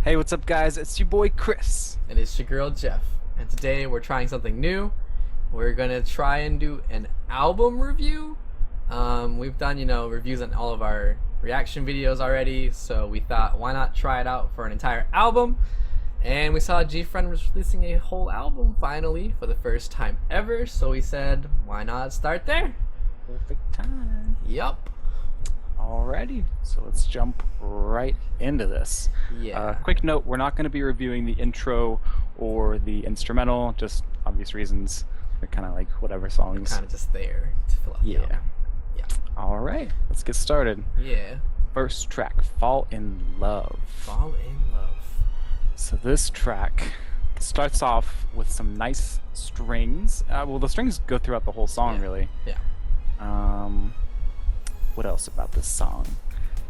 Hey, what's up, guys? It's your boy Chris. And it's your girl Jeff. And today we're trying something new. We're gonna try and do an album review. We've done, reviews on all of our reaction videos already, so we thought, why not try it out for an entire album? And we saw Gfriend was releasing a whole album finally for the first time ever, so we said, why not start there? Perfect time. Yup. Alrighty, so let's jump right into this. Yeah. Quick note, we're not going to be reviewing the intro or the instrumental, just obvious reasons. They're kind of like whatever songs. Kind of just there to fill out the Yeah. album. Yeah. Alright, let's get started. Yeah. First track, Fall in Love. Fall in Love. So this track starts off with some nice strings. Well, the strings go throughout the whole song, Yeah. really. Yeah. What else about this song?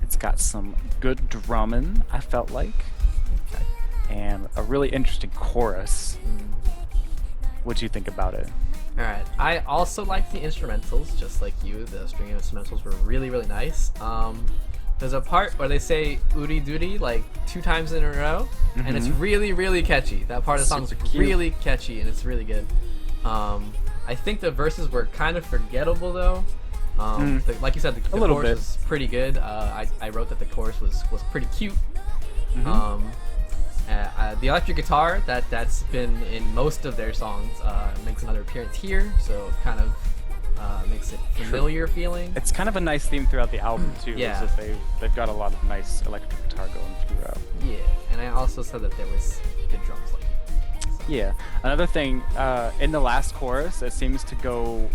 It's got some good drumming, I felt like, Okay. and a really interesting chorus. What'd you think about it? Alright, I also like the instrumentals, just like you. The string instrumentals were really, really nice. There's a part where they say "Udi Doody" like 2 times in a row, and it's really, really catchy. That part of the song is Super cute. really catchy, and it's really good. I think the verses were kind of forgettable though. Like you said, the little chorus bit. was pretty good. I wrote that the chorus was pretty cute. The electric guitar that's been in most of their songs makes another appearance here, so it kind of makes it familiar feeling. It's kind of a nice theme throughout the album too. Yeah. Is that they've got a lot of nice electric guitar going throughout. Yeah, and I also said that there was good drums. Yeah. Another thing, in the last chorus, it seems to go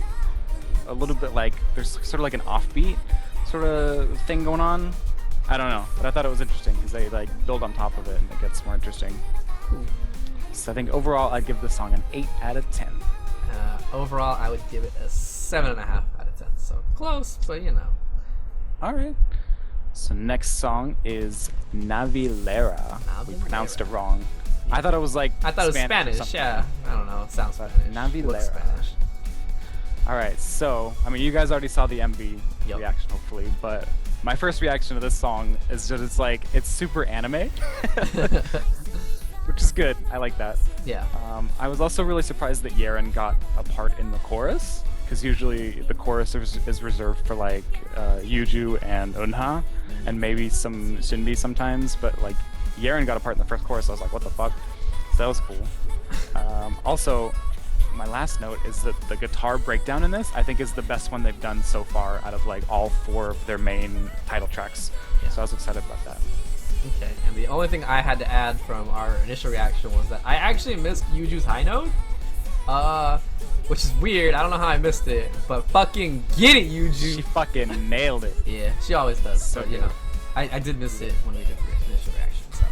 a little bit like there's sort of like an offbeat sort of thing going on. I don't know, but I thought it was interesting because they like build on top of it and it gets more interesting. Cool. So I think overall I'd give this song an 8 out of 10. Overall, I would give it a 7.5 out of 10. So close, but you know. All right. So next song is Navilera. We pronounced it wrong. I thought it was like I thought it was or Spanish. something. Yeah, I don't know. It sounds But Spanish. Navilera. Looks Spanish. All right. So I mean, you guys already saw the MV Yup. reaction, hopefully, but my first reaction to this song is that it's super anime, which is good. I like that. Yeah. I was also really surprised that Yeren got a part in the chorus, because usually the chorus is reserved for like Yuju and Unha, and maybe some Shinbi sometimes, but like Yeren got a part in the first chorus, so I was like, what the fuck? So that was cool. Also, my last note is that the guitar breakdown in this, I think, is the best one they've done so far out of like all 4 of their main title tracks. Yeah. So I was excited about that. Okay, and the only thing I had to add from our initial reaction was that I actually missed Yuju's high note, which is weird. I don't know how I missed it, but fucking get it, Yuju. She fucking nailed it. Yeah, she always does. So But you good. know, I did miss it when we did the initial reaction. So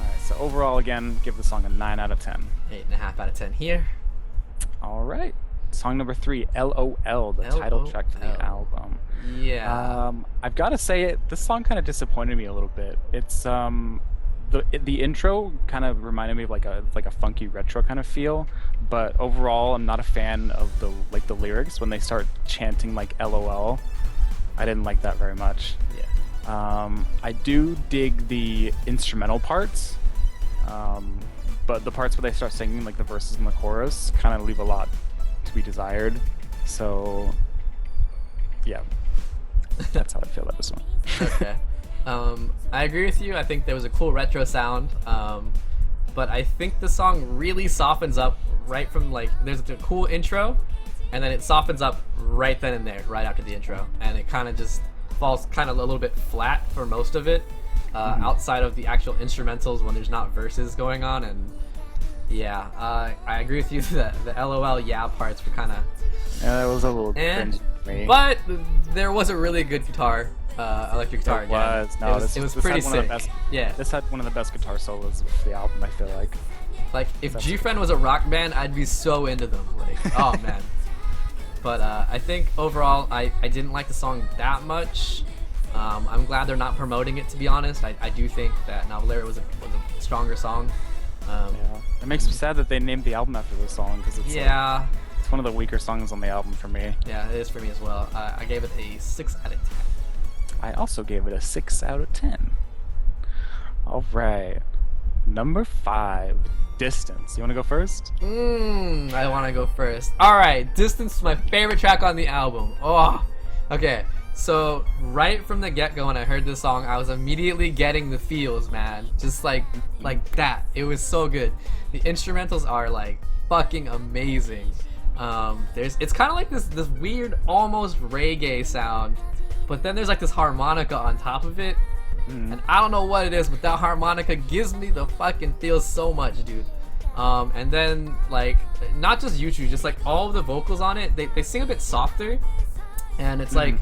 Alright, so overall, again, give the song a 9 out of 10. 8.5 out of 10 here. Alright, song number 3, LOL, the title track for the LOL. album. Yeah. I've got to say this song kind of disappointed me a little bit. It's the intro kind of reminded me of like a funky retro kind of feel, but overall I'm not a fan of the lyrics when they start chanting like LOL. I didn't like that very much. Yeah. I do dig the instrumental parts, but the parts where they start singing like the verses and the chorus kind of leave a lot to be desired. So yeah, that's how I feel about this one. Okay. I agree with you. I think there was a cool retro sound, but I think the song really softens up right from like there's a cool intro, and then it softens up right then and there, right after the intro, and it kind of just falls kind of a little bit flat for most of it, outside of the actual instrumentals when there's not verses going on. And yeah, I agree with you that the LOL yeah parts were kind of Yeah, that was a little cringe for me. but there was a really good guitar, electric guitar. It was. again. No, it this was had pretty one of sick. the best, Yeah, this had one of the best guitar solos of the album, I feel like. like if That's Gfriend was a rock band, I'd be so into them. Like, oh man. But I think overall, I didn't like the song that much. I'm glad they're not promoting it, to be honest. I do think that Navalera was a stronger song. Yeah. It makes me sad that they named the album after this song, because it's Yeah, it's one of the weaker songs on the album for me. yeah, it is for me as well. I gave it a 6 out of 10. I also gave it a 6 out of 10. All right. Number 5, Distance. You want to go first? I want to go first. All right, Distance is my favorite track on the album. Oh, okay. So right from the get-go, when I heard this song, I was immediately getting the feels, man. Just like that. It was so good. The instrumentals are like fucking amazing. It's kind of like this weird, almost reggae sound, but then there's like this harmonica on top of it. And I don't know what it is, but that harmonica gives me the fucking feels so much, dude. And then, like, not just YouTube, just like all of the vocals on it, they sing a bit softer, and it's like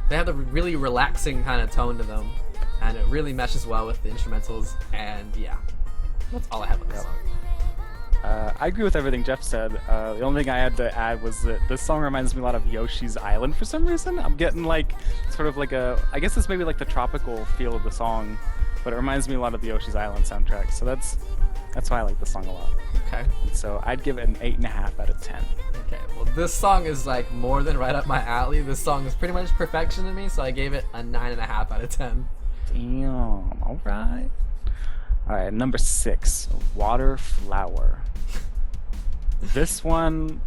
they have a really relaxing kind of tone to them, and it really meshes well with the instrumentals. And yeah, that's all I have on this song. I agree with everything Jeff said. The only thing I had to add was that this song reminds me a lot of Yoshi's Island for some reason. I'm getting like sort of like I guess it's maybe like the tropical feel of the song, but it reminds me a lot of the Yoshi's Island soundtrack. So that's why I like the song a lot. Okay. And so I'd give it an 8.5 out of 10. Okay. Well, this song is like more than right up my alley. This song is pretty much perfection to me, so I gave it a 9.5 out of 10. Damn. All right. All right. Number 6, Water Flower. This one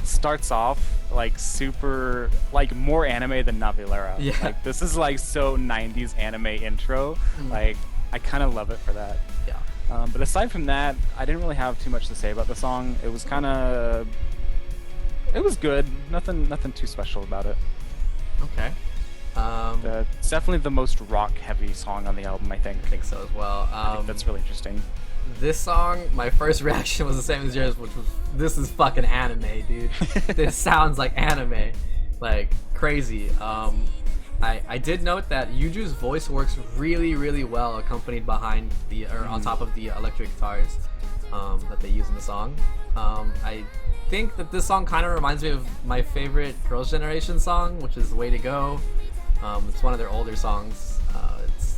starts off like super, like more anime than Navilera. Yeah. Like this is like so 90s anime intro. Like I kind of love it for that. Yeah. But aside from that, I didn't really have too much to say about the song. It was good. Nothing too special about it. Okay. It's definitely the most rock heavy song on the album, I think. I think so as well. I think that's really interesting. This song, my first reaction was the same as yours, which was, this is fucking anime, dude. This sounds like anime. Like, crazy. I did note that Yuju's voice works really, really well accompanied behind on top of the electric guitars that they use in the song. I think that this song kind of reminds me of my favorite Girls' Generation song, which is Way to Go. It's one of their older songs.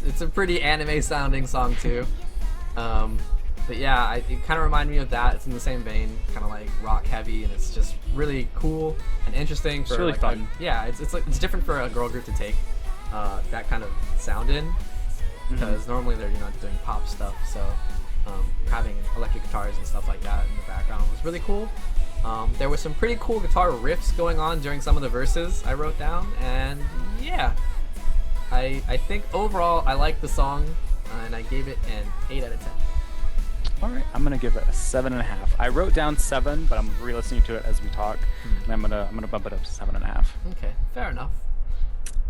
It's a pretty anime sounding song too. But yeah, it kind of reminded me of that. It's in the same vein, kind of like rock heavy, and it's just really cool and interesting. For it's really like fun. Yeah, it's different for a girl group to take that kind of sound in, because normally they're doing pop stuff. So having electric guitars and stuff like that in the background was really cool. There were some pretty cool guitar riffs going on during some of the verses I wrote down, and yeah, I think overall I liked the song, and I gave it an 8 out of 10. All right, I'm gonna give it a 7.5. I wrote down 7, but I'm re-listening to it as we talk, and I'm gonna bump it up to 7.5. Okay, fair enough.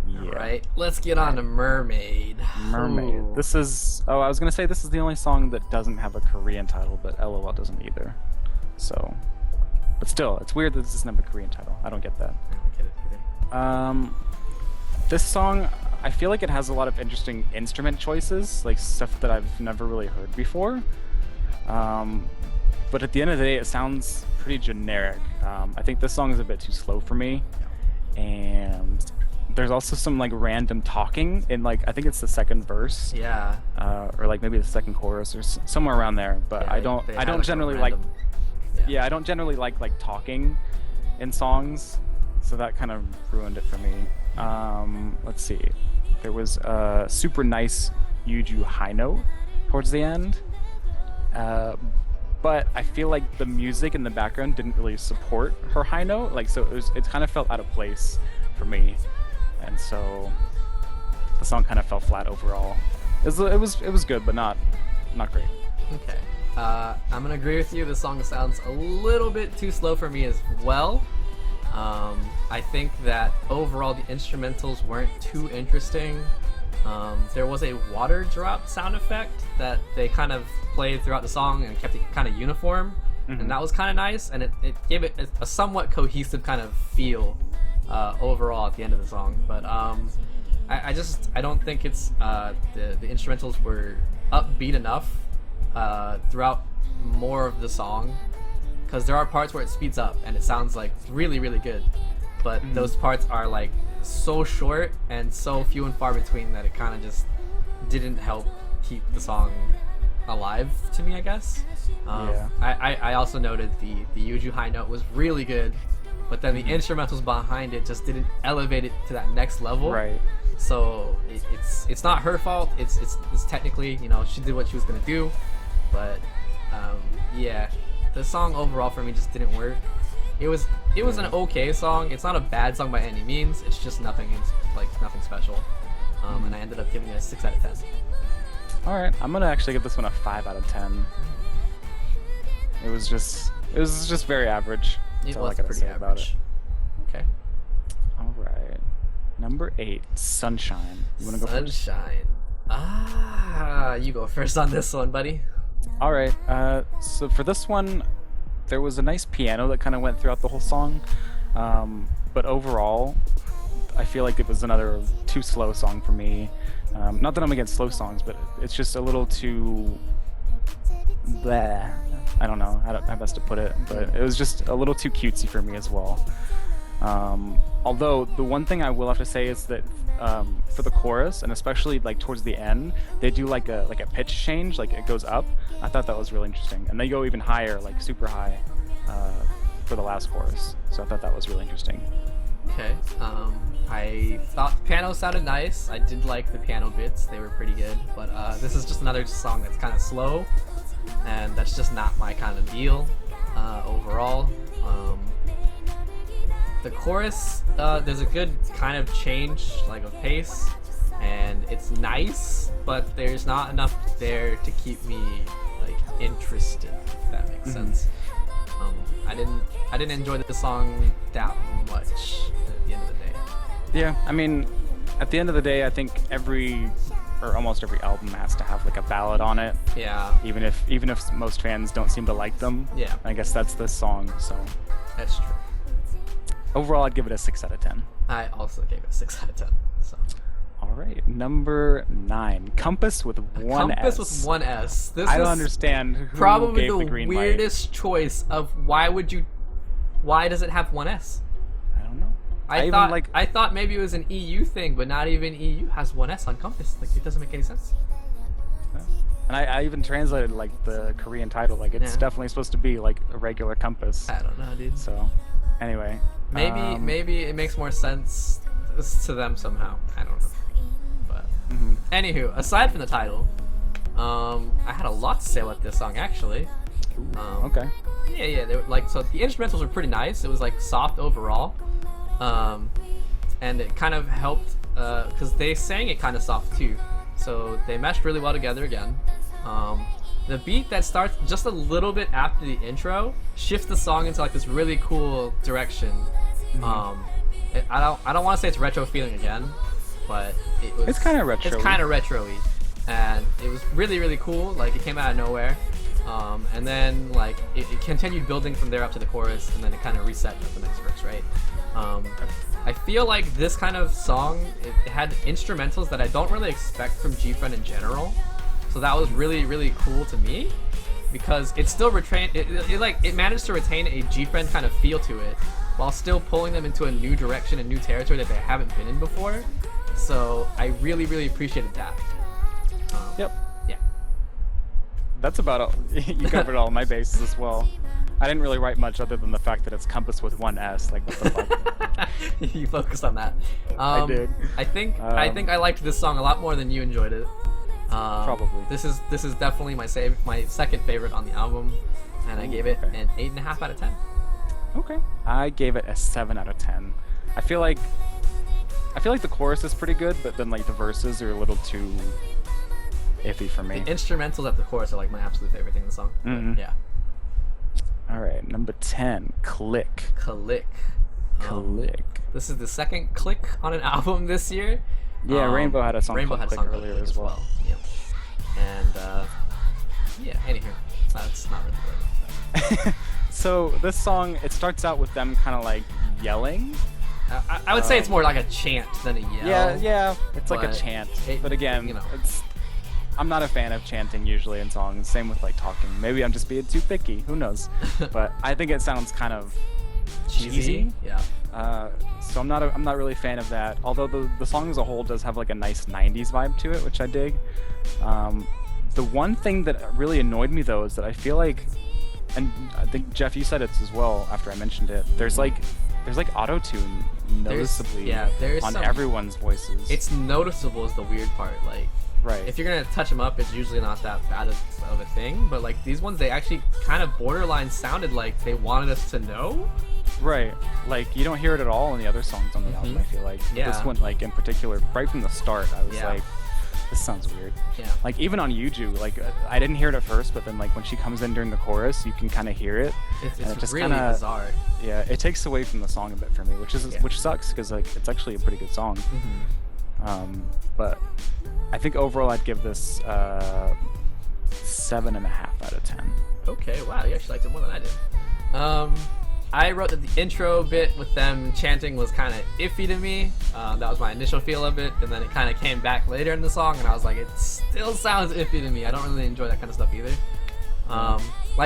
Yeah. All right, let's get on to Mermaid. Mermaid. Ooh. This is. Oh, I was gonna say this is the only song that doesn't have a Korean title, but LOL doesn't either. So, but still, it's weird that this doesn't have a Korean title. I don't get that. I don't get it either. This song, I feel like it has a lot of interesting instrument choices, like stuff that I've never really heard before. But at the end of the day, it sounds pretty generic. I think this song is a bit too slow for me, and there's also some like random talking in like I think it's the second verse, Yeah. or like maybe the second chorus or somewhere around there. But Yeah, I don't they had, like, a generally random- I don't generally like talking in songs, so that kind of ruined it for me. Let's see, there was a super nice Yuju high note towards the end. But I feel like the music in the background didn't really support her high note, like so it kind of felt out of place for me, and so the song kind of fell flat overall. It was good, but not great. Okay. I'm gonna agree with you. This song sounds a little bit too slow for me as well. I think that overall the instrumentals weren't too interesting. There was a water drop sound effect that they kind of played throughout the song and kept it kind of uniform, and that was kind of nice, and it gave it a somewhat cohesive kind of feel overall at the end of the song. But I don't think it's the instrumentals were upbeat enough throughout more of the song, because there are parts where it speeds up and it sounds like really, really good, but those parts are like so short and so few and far between that it kind of just didn't help keep the song alive to me, I guess. Yeah. I also noted the Yuju high note was really good, but then the instrumentals behind it just didn't elevate it to that next level. Right. So it's not her fault. It's technically, you know, she did what she was gonna do, but yeah, the song overall for me just didn't work. It was an okay song. It's not a bad song by any means. It's just nothing special. And I ended up giving it a 6 out of 10. All right, I'm gonna actually give this one a 5 out of 10. It was just very average. That's It all I was gotta pretty say about it. average. Okay. All right, number 8, Sunshine. You wanna go first? Sunshine. You go first on this one, buddy. All right. So for this one, there was a nice piano that kind of went throughout the whole song, but overall, I feel like it was another too slow song for me. Not that I'm against slow songs, but it's just a little too bleh. I don't know how best to put it, but it was just a little too cutesy for me as well. Although the one thing I will have to say is that for the chorus, and especially like towards the end, they do like a pitch change, like it goes up. I thought that was really interesting, and they go even higher, like super high, for the last chorus. So I thought that was really interesting. Okay. I thought the piano sounded nice. I did like the piano bits; they were pretty good. But this is just another song that's kind of slow, and that's just not my kind of deal overall. The chorus, there's a good kind of change, like of pace, and it's nice, but there's not enough there to keep me like interested. If that makes sense. I didn't enjoy the song that much at the end of the day. Yeah, I mean, at the end of the day, I think almost every album has to have like a ballad on it. Yeah. Even if most fans don't seem to like them. Yeah. I guess that's this song. So That's true. overall, I'd give it a 6 out of 10. I also gave it a 6 out of 10. So. All right, number 9, Compass with one Compass S. with one S. This I don't is understand who probably gave the the green weirdest choice of why does it have one S? light. I don't know. I thought maybe it was an EU thing, but not even EU has one S on Compass. Like, it doesn't make any sense. And I even translated like the Korean title. Like it's Yeah. definitely supposed to be like a regular compass. I don't know, dude. So, anyway. Maybe it makes more sense to them somehow. I don't know. But anywho, aside from the title, I had a lot to say about this song actually. Okay. Yeah. They were, like, so the instrumentals were pretty nice. It was like soft overall, and it kind of helped because they sang it kind of soft too. So they meshed really well together again. The beat that starts just a little bit after the intro shifts the song into like this really cool direction. I don't want to say it's retro feeling again, but It's kind of retro. It's kind of retro-y, and it was really really cool. Like it came out of nowhere, and then like it continued building from there up to the chorus, and then it kind of reset at the next verse, right? I feel like this kind of song it had instrumentals that I don't really expect from Gfriend in general, so that was really really cool to me because it still it managed to retain a Gfriend kind of feel to it while still pulling them into a new direction and new territory that they haven't been in before. So I really really appreciated that. Yep. Yeah. That's about all. You covered all my bases as well. I didn't really write much other than the fact that it's Compass with one S. Like what the fuck? You focused on that. I did. I think I liked this song a lot more than you enjoyed it. Probably. This is definitely my second favorite on the album, and I gave it an 8.5 out of 10. Okay. I gave it a 7 out of 10. I feel like the chorus is pretty good, but then like the verses are a little too iffy for me. The instrumentals at the chorus are like my absolute favorite thing in the song. Mhm. Yeah. All right, number 10, Click. Click. Click. This is the second Click on an album this year. Yeah, Rainbow had a song called Click called earlier Click as well. Yep. And yeah, anywho, that's not really good. So this song, it starts out with them kind of like yelling. I would say it's more like a chant than a yell. Yeah, it's like a but chant. it- But again, you know. I'm not a fan of chanting usually in songs. Same with like talking. Maybe I'm just being too picky. Who knows? But I think it sounds kind of cheesy. Yeah. So I'm not really a fan of that. Although the song as a whole does have like a nice 90s vibe to it, which I dig. The one thing that really annoyed me though is that I feel like, and I think Jeff you said it as well after I mentioned it. There's like auto-tune noticeably there's on some, everyone's voices. It's noticeable is the weird part. Like, right. if you're gonna touch them up, it's usually not that bad of a thing. But like these ones, they actually kind of borderline sounded like they wanted us to know. Right. Like you don't hear it at all in the other songs on the album, I feel like. Yeah. This one, like in particular, right from the start, I was Yeah. like, this sounds weird. Yeah. Like even on Yuju, like I didn't hear it at first, but then like when she comes in during the chorus, you can kind of hear it. It's and it just really kinda, bizarre. Yeah, it takes away from the song a bit for me, which sucks because like it's actually a pretty good song. But I think overall I'd give this 7.5 out of 10. Okay, wow, you actually liked it more than I did. I wrote that the intro bit with them chanting was kind of iffy to me. That was my initial feel of it, and then it kind of came back later in the song, and I was like, it still sounds iffy to me. I don't really enjoy that kind of stuff either. Like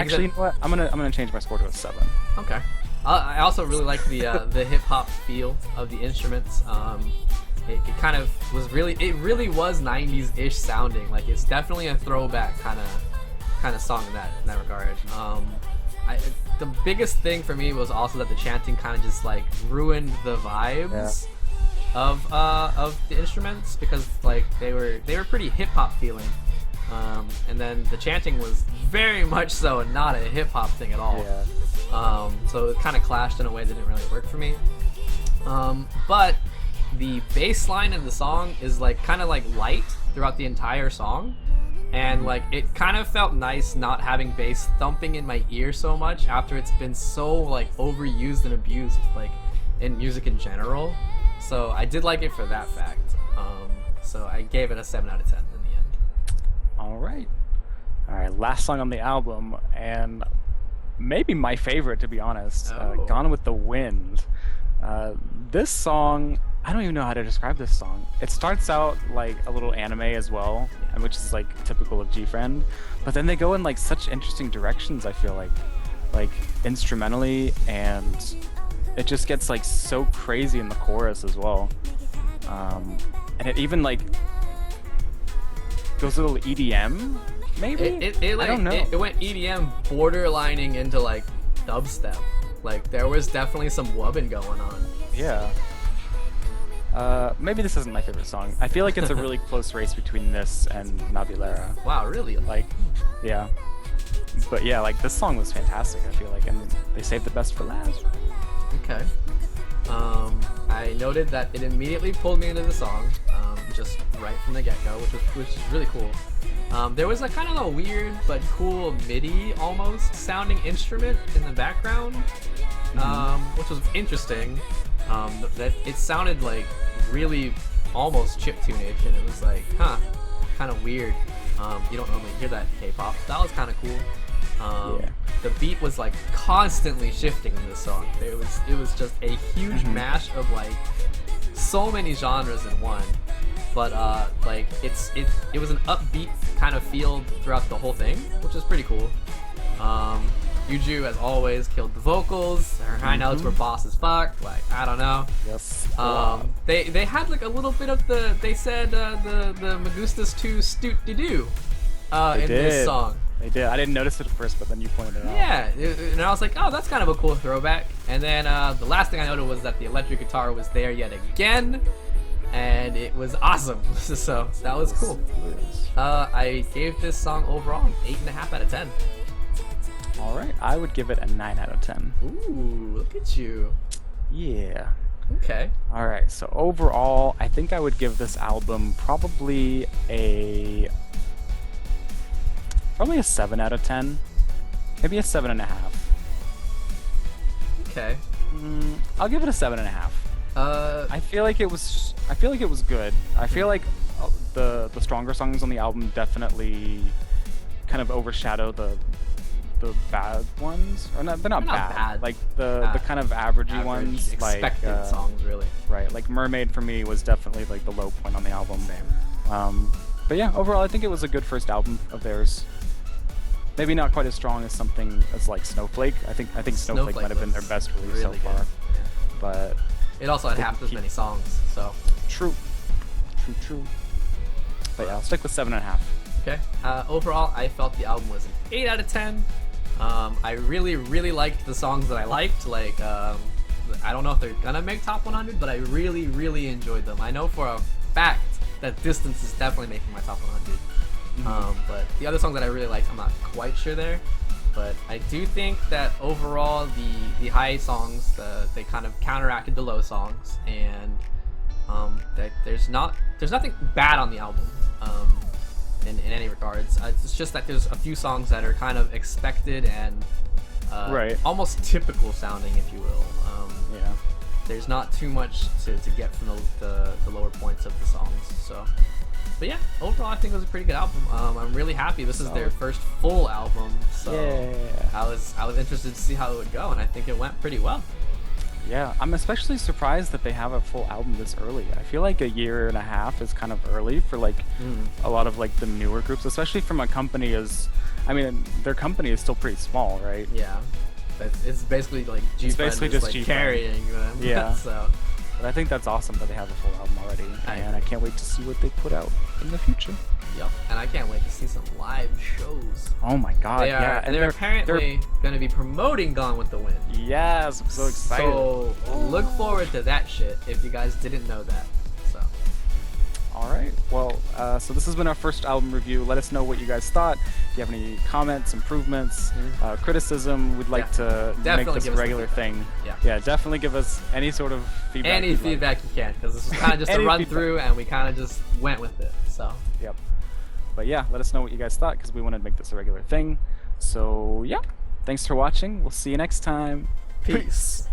actually, you know what? I'm gonna change my score to a 7. Okay. I also really like the hip hop feel of the instruments. It kind of was it really was 90s ish sounding. Like it's definitely a throwback kind of song in that regard. The biggest thing for me was also that the chanting kind of just like ruined the vibes of the instruments, because like they were pretty hip hop feeling, and then the chanting was very much so not a hip hop thing at all. So it kind of clashed in a way that didn't really work for me. But the bass line in the song is like kind of like light throughout the entire song. And like it kind of felt nice not having bass thumping in my ear so much after it's been so like overused and abused like in music in general. So I did like it for that fact. So I gave it a 7 out of 10 in the end. All right, last song on the album, and maybe my favorite, to be honest. Gone with the Wind. This song, I don't even know how to describe this song. It starts out like a little anime as well, which is like typical of Gfriend, but then they go in like such interesting directions, I feel like instrumentally, and it just gets like so crazy in the chorus as well. And it even like goes a little EDM, maybe? I don't know. It went EDM borderlining into like dubstep. Like there was definitely some wubbing going on. Yeah. Maybe this isn't my favorite song. I feel like it's a really close race between this and Navilera. Wow, really? Like, yeah. But yeah, like this song was fantastic, I feel like, and they saved the best for last. Okay. I noted that it immediately pulled me into the song, just right from the get-go, which is really cool. There was a kind of a weird but cool MIDI almost sounding instrument in the background, which was interesting. That it sounded like really almost chiptune-ish, and it was like, kind of weird. You don't normally hear that in K-pop. That was kind of cool. The beat was like constantly shifting in this song. It was just a huge mash of like so many genres in one. But like it was an upbeat kind of feel throughout the whole thing, which is pretty cool. Yuju, as always, killed the vocals. Her high notes were boss as fuck. Like, I don't know. Yes. They had like a little bit of they said the Magustas 2 stoot de doo in this song. They did. I didn't notice it at first, but then you pointed it out. Yeah, and I was like, oh, that's kind of a cool throwback. And then the last thing I noted was that the electric guitar was there yet again, and it was awesome. So that was cool. I gave this song overall 8.5 out of 10. All right, I would give it a 9 out of 10. Ooh, look at you. Yeah. Okay. All right, so overall, I think I would give this album probably a 7 out of 10, maybe a 7.5. Okay. I'll give it a 7.5. I feel like it was good. I feel like the stronger songs on the album definitely kind of overshadow the bad ones, or not? They're not bad. Like the kind of averagey ones, expected like songs, really. Right. Like Mermaid for me was definitely like the low point on the album. But yeah, overall, I think it was a good first album of theirs. Maybe not quite as strong as something as like Snowflake. I think Snowflake might have been their best release so far. Yeah. But it also had half as many songs, so. True. But yeah, I'll stick with 7.5. Okay. Overall, I felt the album was an 8 out of 10. I really liked the songs that I liked. Like, I don't know if they're gonna make top 100, but I really, really enjoyed them. I know for a fact that Distance is definitely making my top 100. But the other songs that I really liked, I'm not quite sure there. But I do think that overall, the high songs, they kind of counteracted the low songs, and that there's nothing bad on the album. In any regards, it's just that there's a few songs that are kind of expected and almost typical sounding, if you will. Yeah. There's not too much to get from the lower points of the songs. So, but yeah, overall I think it was a pretty good album. I'm really happy. This is their first full album, so I was interested to see how it would go, and I think it went pretty well. Yeah, I'm especially surprised that they have a full album this early. I feel like a year and a half is kind of early for like a lot of like the newer groups, especially from a company as, I mean, their company is still pretty small, right? Yeah, it's basically like Gfriend just like carrying them. Yeah. So, but I think that's awesome that they have a full album already, and I can't wait to see what they put out in the future. Yep, and I can't wait to see some live shows. Oh my god, yeah. And they're apparently going to be promoting Gone with the Wind. Yes, I'm so excited. So look forward to that shit if you guys didn't know that. So. Alright, well, so this has been our first album review. Let us know what you guys thought. If you have any comments, improvements, criticism, we'd like to make this a regular thing. Yeah, definitely give us any sort of feedback. Any feedback you can, because this was kind of just a run through, and we kind of just went with it. So. Yep. But yeah, let us know what you guys thought, because we wanted to make this a regular thing. So yeah, thanks for watching. We'll see you next time. Peace.